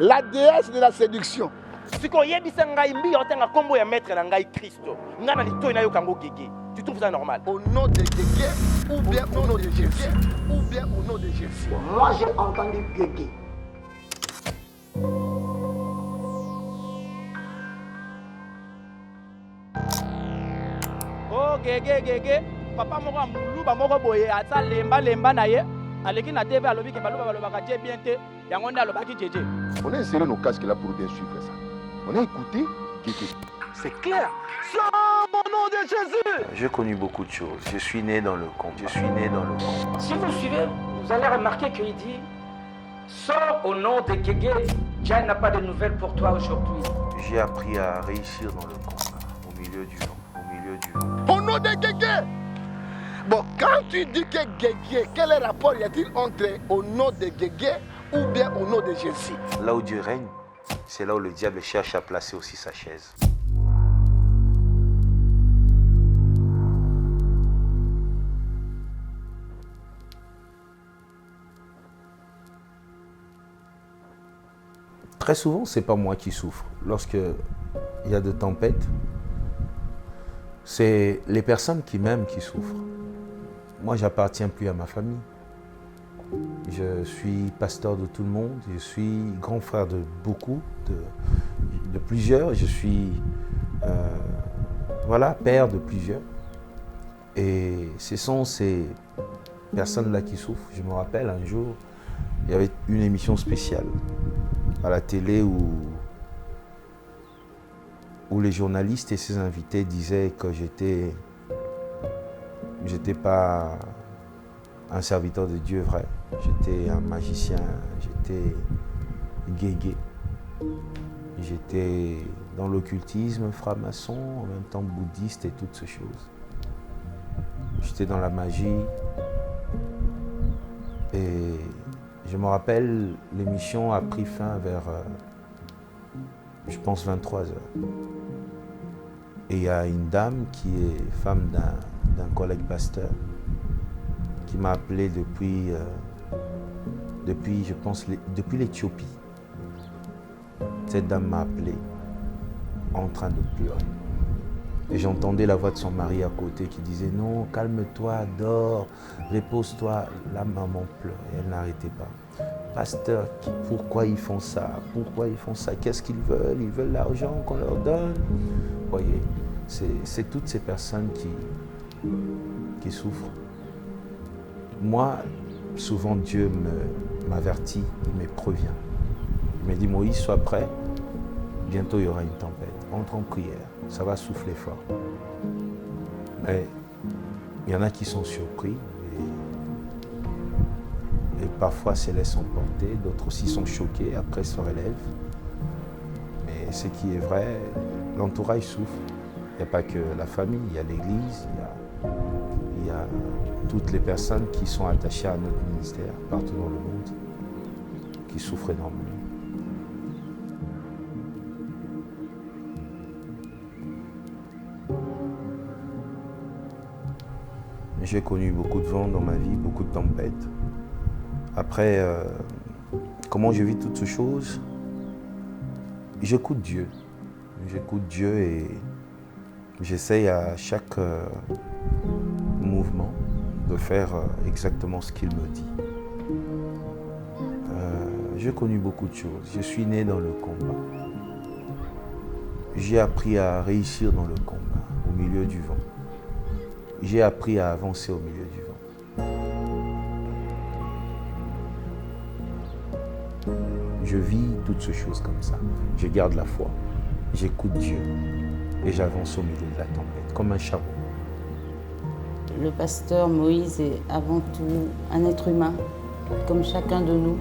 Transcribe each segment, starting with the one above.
La déesse de la séduction. Si tu yebisa ngai mbi otanga kombo ya maître na ngai Christo. Ngana litoi na yo kango gege. Tu trouves ça normal? Au nom de Guégué ou bien au nom de Jésus. Ou bien au nom de Jésus. Moi j'ai entendu Guégué. Oh Guégué. Papa moko muluba moko boye ata lemba na ye. Aleki na TV alobi ke baluba balobaka tie bien te. Yango nda alobaki jeje. On a inséré nos casques là pour bien suivre ça. On a écouté Guégué. C'est clair. Sors au nom de Jésus. J'ai connu beaucoup de choses. Je suis né dans le combat. Si vous suivez, vous allez remarquer qu'il dit sors au nom de Guégué. Dieu n'a pas de nouvelles pour toi aujourd'hui. J'ai appris à réussir dans le combat, au milieu du vent. Au nom de Guégué. Bon, quand tu dis que Guégué, quel rapport y a-t-il entre au nom de Guégué ou bien au nom de Jésus? Là où Dieu règne, c'est là où le diable cherche à placer aussi sa chaise. Très souvent, c'est pas moi qui souffre. Lorsqu'il y a de tempêtes, c'est les personnes qui m'aiment qui souffrent. Moi, j'appartiens plus à ma famille. Je suis pasteur de tout le monde. Je suis grand frère de beaucoup, de plusieurs. Je suis père de plusieurs. Et ce sont ces personnes-là qui souffrent. Je me rappelle un jour, il y avait une émission spéciale à la télé où les journalistes et ses invités disaient que j'étais pas un serviteur de Dieu vrai. J'étais un magicien, j'étais Guégué. J'étais dans l'occultisme, franc-maçon, en même temps bouddhiste et toutes ces choses. J'étais dans la magie. Et je me rappelle, l'émission a pris fin vers, je pense, 23 heures. Et il y a une dame qui est femme d'un collègue pasteur qui m'a appelé depuis l'Éthiopie. Cette dame m'a appelé en train de pleurer. Et j'entendais la voix de son mari à côté qui disait « Non, calme-toi, dors, repose-toi ». La maman pleurait, elle n'arrêtait pas. « Pasteur, pourquoi ils font ça? Pourquoi ils font ça? Qu'est-ce qu'ils veulent? Ils veulent l'argent qu'on leur donne ?» Vous voyez, c'est toutes ces personnes qui souffrent. Moi, souvent Dieu m'avertit, il me prévient. Il me dit « Moïse, sois prêt, bientôt il y aura une tempête. Entre en prière, ça va souffler fort. » Mais il y en a qui sont surpris et parfois se laissent emporter, d'autres aussi sont choqués, après se relèvent. Mais ce qui est vrai, l'entourage souffre. Il n'y a pas que la famille, il y a l'église, il y a toutes les personnes qui sont attachées à notre ministère partout dans le monde, qui souffrent énormément. J'ai connu beaucoup de vent dans ma vie, beaucoup de tempêtes. Après, comment je vis toutes ces choses? J'écoute Dieu. J'écoute Dieu et j'essaye à chaque mouvement de faire exactement ce qu'il me dit. J'ai connu beaucoup de choses. Je suis né dans le combat. J'ai appris à réussir dans le combat, au milieu du vent. J'ai appris à avancer au milieu du vent. Je vis toutes ces choses comme ça. Je garde la foi, j'écoute Dieu et j'avance au milieu de la tempête, comme un chameau. Le pasteur Moïse est avant tout un être humain, comme chacun de nous,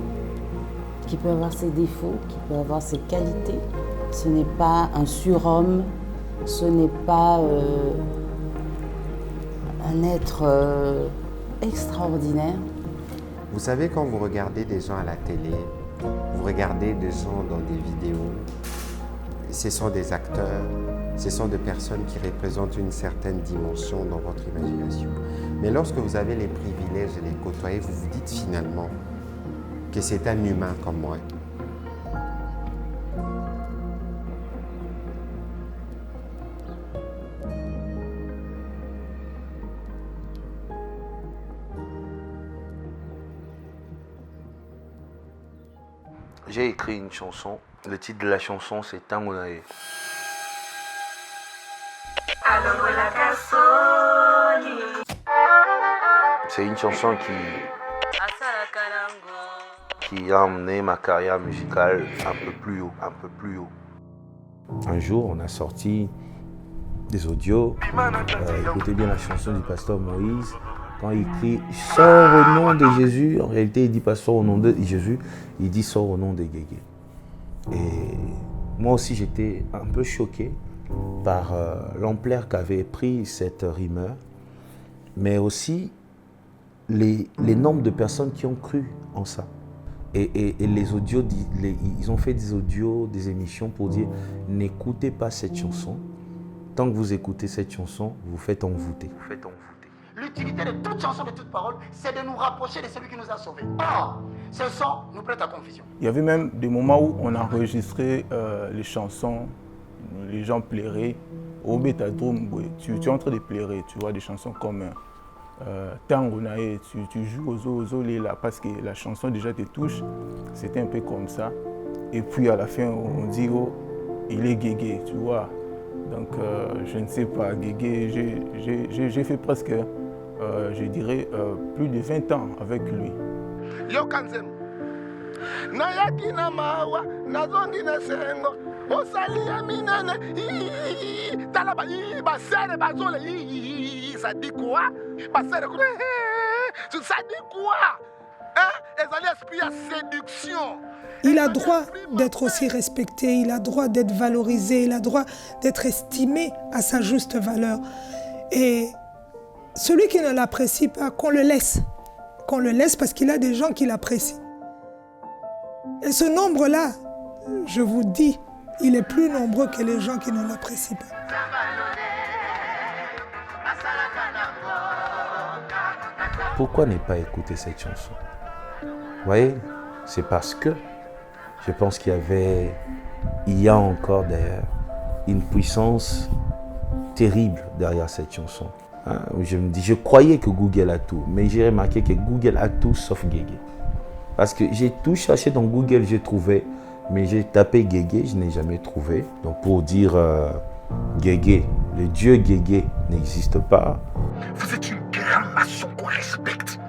qui peut avoir ses défauts, qui peut avoir ses qualités. Ce n'est pas un surhomme, ce n'est pas un être extraordinaire. Vous savez, quand vous regardez des gens à la télé, vous regardez des gens dans des vidéos, ce sont des acteurs, ce sont des personnes qui représentent une certaine dimension dans votre imagination. Mais lorsque vous avez les privilèges de les côtoyer, vous vous dites finalement que c'est un humain comme moi. j'ai écrit une chanson. Le titre de la chanson, c'est Tangonae. C'est une chanson qui a emmené ma carrière musicale un peu plus haut, un peu plus haut. Un jour, on a sorti des audios. Écoutez bien la chanson du pasteur Moïse. Quand il crie « Sors au nom de Jésus », en réalité, il ne dit pas « Sors au nom de Jésus », il dit « Sors au nom de Guégué ». Et moi aussi, j'étais un peu choqué par l'ampleur qu'avait pris cette rumeur, mais aussi les nombres de personnes qui ont cru en ça. Et les audios, ils ont fait des audios, des émissions pour dire « N'écoutez pas cette chanson. Tant que vous écoutez cette chanson, vous faites envoûter. » L'utilité de toute chanson, de toute parole, c'est de nous rapprocher de celui qui nous a sauvés. Or, ce son nous prête à confusion. Il y avait même des moments où on enregistrait les chansons, les gens pleuraient. Au Betadroum, tu es en train de pleurer, tu vois, des chansons comme Tangonae, tu joues aux là parce que la chanson déjà te touche. C'était un peu comme ça. Et puis à la fin, on dit, oh, il est Guégué, tu vois. Donc, je ne sais pas, Guégué, j'ai fait presque, je dirais, plus de 20 ans avec lui. Yo Kanzem, Nayaki na mawa, nazongi na sengo, osali ya minene, talaba, basere bazole, ça dit quoi? Basere, ça dit quoi? Hein? Ezali esprit à séduction. Il a droit d'être aussi respecté, il a droit d'être valorisé, il a droit d'être estimé à sa juste valeur. Et celui qui ne l'apprécie pas, qu'on le laisse. Qu'on le laisse parce qu'il a des gens qui l'apprécient. Et ce nombre-là, je vous dis, il est plus nombreux que les gens qui ne l'apprécient pas. Pourquoi ne pas écouter cette chanson? Vous voyez, c'est parce que je pense qu'il y a encore d'ailleurs une puissance terrible derrière cette chanson. Hein, je croyais que Google a tout, mais j'ai remarqué que Google a tout sauf Guégué. Parce que j'ai tout cherché dans Google, j'ai trouvé, mais j'ai tapé Guégué, je n'ai jamais trouvé. Donc pour dire Guégué, le dieu Guégué n'existe pas. Vous êtes une grande nation qu'on respecte,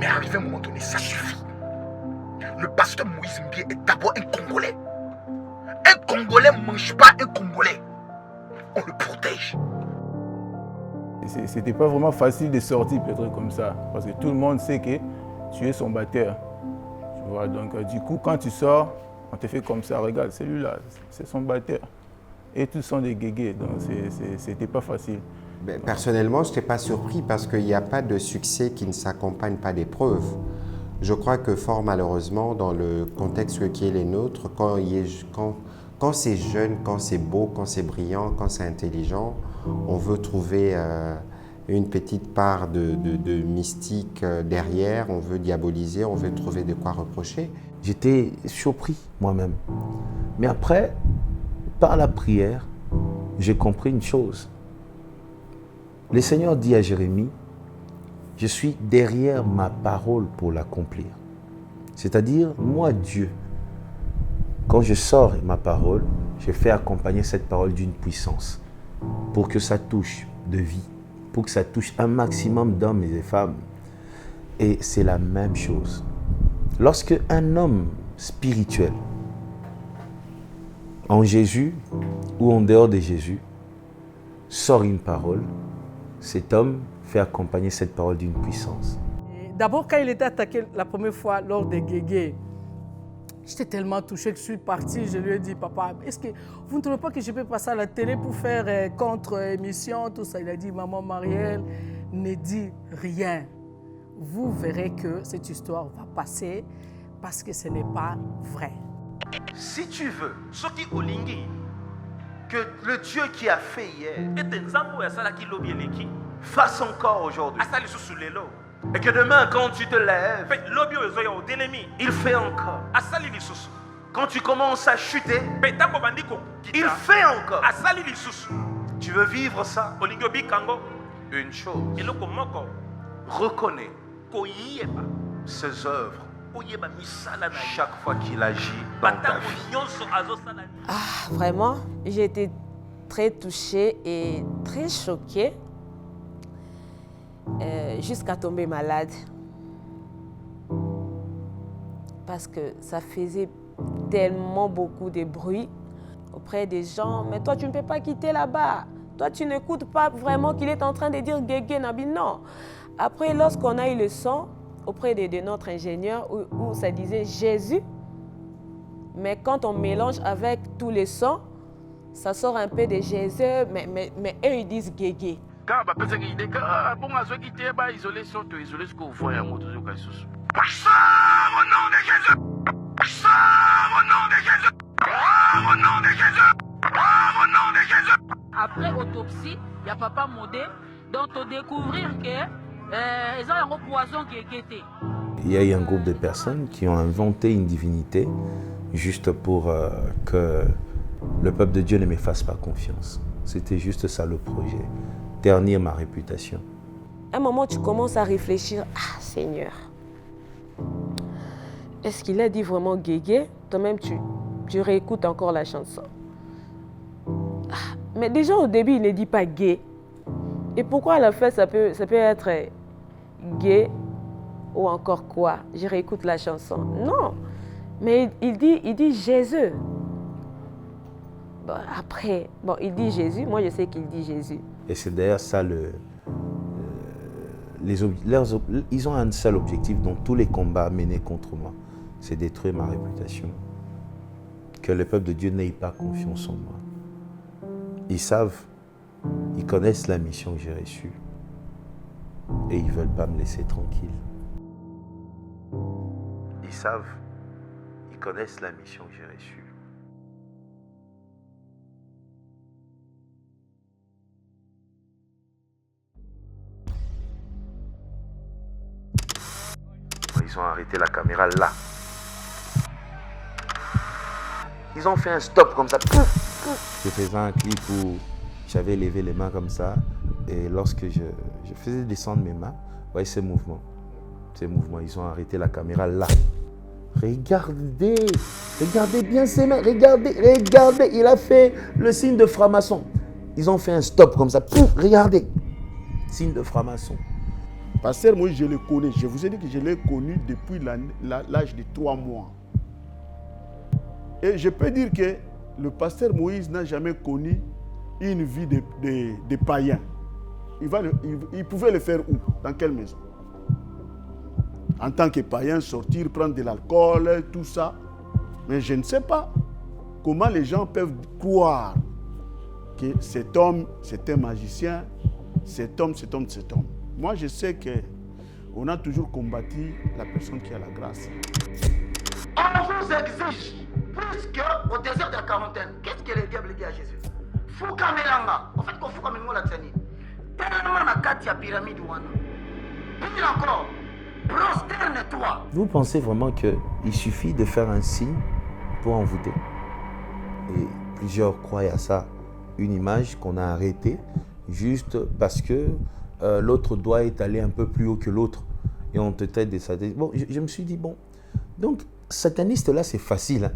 mais arrivé à un moment donné, ça suffit. Le pasteur Moïse Mbie est d'abord un Congolais. Un Congolais ne mange pas un Congolais. On le protège. C'était pas vraiment facile de sortir peut-être comme ça, parce que tout le monde sait que tu es son batteur. Tu vois, donc du coup, quand tu sors, on te fait comme ça, regarde, celui-là, c'est son batteur. Et tous sont des Guégués, donc c'était pas facile. Personnellement, je n'étais pas surpris parce qu'il n'y a pas de succès qui ne s'accompagne pas d'épreuves. Je crois que fort malheureusement, dans le contexte qui est le nôtre, quand c'est jeune, quand c'est beau, quand c'est brillant, quand c'est intelligent, on veut trouver une petite part de mystique derrière, on veut diaboliser, on veut trouver de quoi reprocher. J'étais surpris moi-même. Mais après, par la prière, j'ai compris une chose. Le Seigneur dit à Jérémie, « Je suis derrière ma parole pour l'accomplir. » C'est-à-dire, moi, Dieu, quand je sors ma parole, je fais accompagner cette parole d'une puissance pour que ça touche de vie, pour que ça touche un maximum d'hommes et de femmes. Et c'est la même chose. Lorsque un homme spirituel, en Jésus ou en dehors de Jésus, sort une parole, cet homme fait accompagner cette parole d'une puissance. D'abord, quand il était attaqué la première fois lors des Guégués, j'étais tellement touchée que je suis partie. Je lui ai dit, papa, est-ce que vous ne trouvez pas que je peux passer à la télé pour faire contre-émission, tout ça? Il a dit, maman Marielle, ne dis rien. Vous verrez que cette histoire va passer parce que ce n'est pas vrai. Si tu veux, ce qui olingi, que le Dieu qui a fait hier, fasse encore aujourd'hui. Et que demain, quand tu te lèves, il fait encore. Quand tu commences à chuter, il fait encore. Tu veux vivre ça? Une chose, reconnais ses œuvres Chaque fois qu'il agit dans ta vie. Ah, vraiment, j'ai été très touchée et très choquée jusqu'à tomber malade. Parce que ça faisait tellement beaucoup de bruit auprès des gens. Mais toi, tu ne peux pas quitter là-bas. Toi, tu n'écoutes pas vraiment qu'il est en train de dire Guégué Nabi. Non. Après, lorsqu'on a eu le son auprès de notre ingénieur où ça disait Jésus, mais quand on mélange avec tous les sons, ça sort un peu de Jésus, mais eux, ils disent Guégué. Quand on peut se dire que bon, à ceux qui étaient isolés sont isolés, ce qu'on voit en moto, au nom de Jésus. Au nom de Jésus. Au nom de Jésus. Au nom de Jésus. Après autopsie, il y a papa modé, donc on découvrir que ils ont un poison qui est quitté. Il y a eu un groupe de personnes qui ont inventé une divinité juste pour que le peuple de Dieu ne me fasse pas confiance. C'était juste ça le projet, ternir ma réputation. À un moment, tu commences à réfléchir, ah Seigneur, est-ce qu'il a dit vraiment Guégué? Toi-même, tu réécoutes encore la chanson. Ah, mais déjà au début, il ne dit pas gay. Et pourquoi à la fin, ça peut être gay ou encore quoi? Je réécoute la chanson. Non, mais il dit Jésus. Bon, après, il dit Jésus. Moi, je sais qu'il dit Jésus. Et c'est d'ailleurs ça ils ont un seul objectif dans tous les combats menés contre moi. C'est détruire ma réputation. Que le peuple de Dieu n'ait pas confiance en moi. Ils savent, ils connaissent la mission que j'ai reçue. Et ils ne veulent pas me laisser tranquille. Ils savent, ils connaissent la mission que j'ai reçue. Ils ont arrêté la caméra là. Ils ont fait un stop comme ça. Je faisais un clip où j'avais levé les mains comme ça. Et lorsque je faisais descendre mes mains, vous voyez ces mouvements, ils ont arrêté la caméra là. Regardez bien ses mains, regardez, il a fait le signe de franc-maçon. Ils ont fait un stop comme ça, regardez, signe de franc-maçon. Pasteur Moïse, je le connais, je vous ai dit que je l'ai connu depuis l'âge de 3 mois. Et je peux dire que le pasteur Moïse n'a jamais connu une vie de païen. Il pouvait le faire où? Dans quelle maison? En tant que païen, sortir, prendre de l'alcool, tout ça. Mais je ne sais pas comment les gens peuvent croire que cet homme, c'est un magicien, cet homme. Moi, je sais qu'on a toujours combattu la personne qui a la grâce. On vous exige plus qu'au désert de la quarantaine. Qu'est-ce que le diable dit à Jésus? Foukamelanga. En fait, quand Foukamelanga l'a tenu, tellement la carte à pyramide ouana. Puis encore, prosterne-toi. Vous pensez vraiment qu'il suffit de faire un signe pour envoûter? Et plusieurs croient à ça. Une image qu'on a arrêtée juste parce que l'autre doigt est allé un peu plus haut que l'autre. Et on te traite des satanistes. Bon, je me suis dit, bon, donc sataniste là c'est facile. Hein?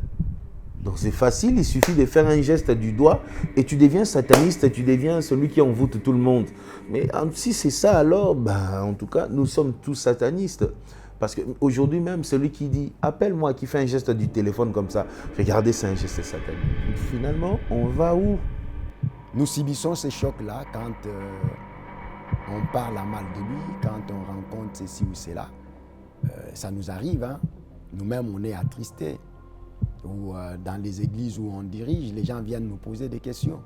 Donc c'est facile, il suffit de faire un geste du doigt et tu deviens sataniste, tu deviens celui qui envoûte tout le monde. Mais si c'est ça alors, en tout cas, nous sommes tous satanistes. Parce qu'aujourd'hui même, celui qui dit « appelle-moi », qui fait un geste du téléphone comme ça, regardez, c'est un geste satanique. Finalement, on va où? Nous subissons ces chocs-là quand on parle à mal de lui, quand on rencontre ceci ou cela. Ça nous arrive, hein? Nous-mêmes, on est attristés. Ou dans les églises où on dirige, les gens viennent nous poser des questions.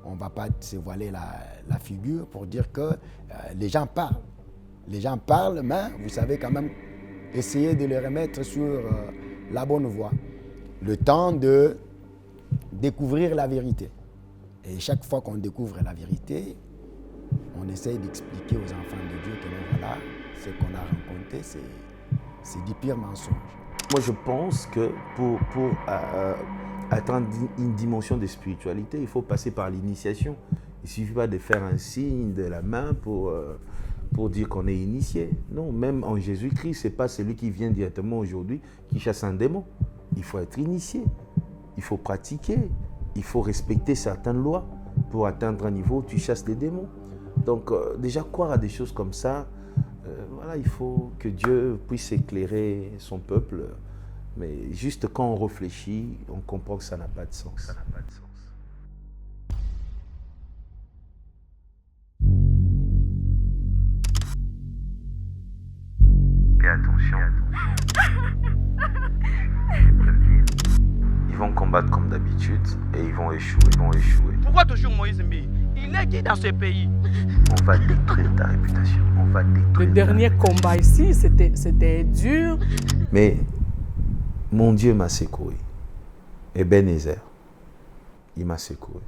On ne va pas se voiler la figure pour dire que les gens parlent. Les gens parlent, mais vous savez quand même essayer de les remettre sur la bonne voie. Le temps de découvrir la vérité. Et chaque fois qu'on découvre la vérité, on essaye d'expliquer aux enfants de Dieu que voilà, ce qu'on a rencontré, c'est du pire mensonge. Moi, je pense que pour atteindre une dimension de spiritualité, il faut passer par l'initiation. Il ne suffit pas de faire un signe de la main pour pour dire qu'on est initié. Non, même en Jésus-Christ, ce n'est pas celui qui vient directement aujourd'hui qui chasse un démon. Il faut être initié, il faut pratiquer, il faut respecter certaines lois pour atteindre un niveau où tu chasses des démons. Donc déjà croire à des choses comme ça, voilà, il faut que Dieu puisse éclairer son peuple. Mais juste quand on réfléchit, on comprend que ça n'a pas de sens. Ça n'a pas de sens. Fais attention. Ils vont combattre comme d'habitude et ils vont échouer. Pourquoi toujours Moïse Mbi? Il est qui dans ce pays? On va détruire ta réputation. On va détruire. Le dernier combat ici, c'était dur. Mais mon Dieu m'a secoué. Ebenezer, il m'a secoué.